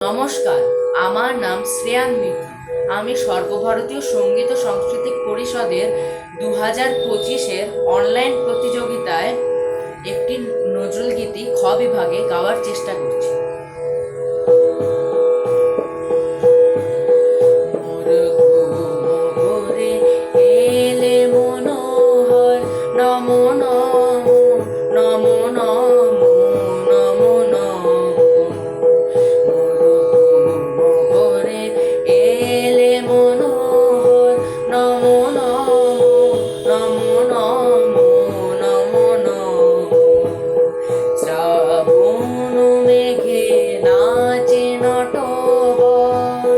নমস্কার, আমার নাম শ্রেয়ান মিত্র। আমি সর্বভারতীয় সঙ্গীত ও সাংস্কৃতিক পরিষদের 2025-এর অনলাইন প্রতিযোগিতায় একটি নজরুল গীতি খ বিভাগে গাওয়ার চেষ্টা করছি। এলে মনোহর নমো নমো নমো নমো নমো নমো মোরে এলে মনোহর নমো নমো নমো নমো নমো নমো শ্রাবণ মেঘে নাচে নটবর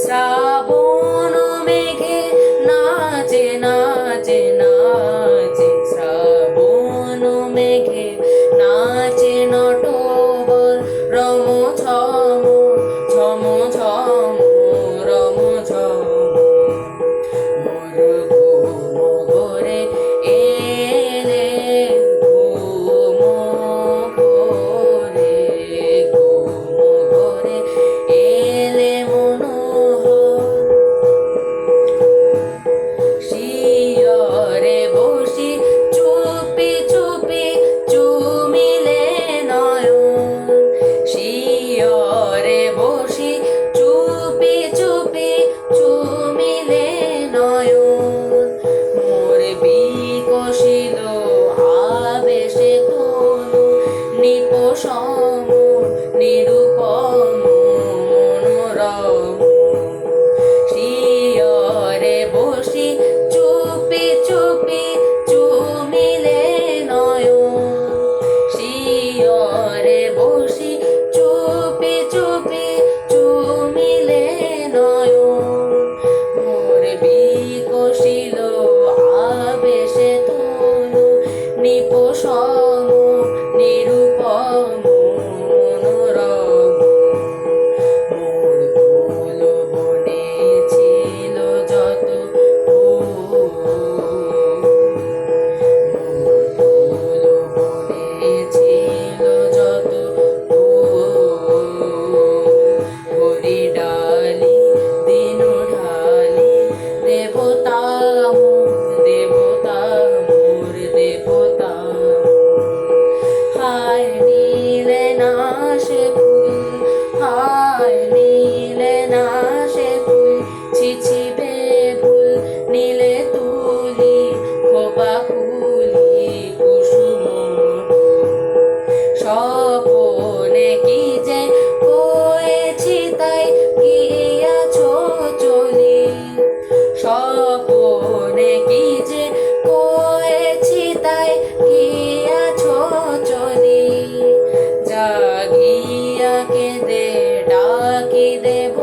শ্রাবণ মেঘে নাচে নাচে নাচে শ্রাবণ মেঘে নাচে নটবর রম ঝম ঝম ঝম রম ঝম মোর ঘুমঘরে এলে ঘুমঘরে ঘুমঘরে এলে মনোহর শিয়রে বসি চুপি চুপি চুমিলে নয়ন শিয়রে বসি চুপি চুপি চুমিলে নয়ন মোর বিকশিল আবেশে তনু নিপসম নিরুপম মনোরম শিয়রে বসি চুপি চুপি চুমিলে নয়ন শিয়রে বসি চুপি চুপি চুমিলে নয়ন মোর বিকশিল আবেশে তনু নিপসম নিরুপম মনোরম মোর ফুল বনে ছিল যত মোর ফুল বনে ছিল যত হরি ডালি দিনু ঢালি দেবতা দেবতা মোর দেবতা হায় নীলে না সে ফুল হায় নীলে না সে ফুল ছিছিবে ফুল নীলে তুলি খোপা খুলি কুসুম স্বপনে কি যে হয়েছি তাই গিয়াছো চলি স্বপনে কি যে হয়েছি তাই গিয়াছো চলি জাগিয়া কেঁদে ডাকি দেব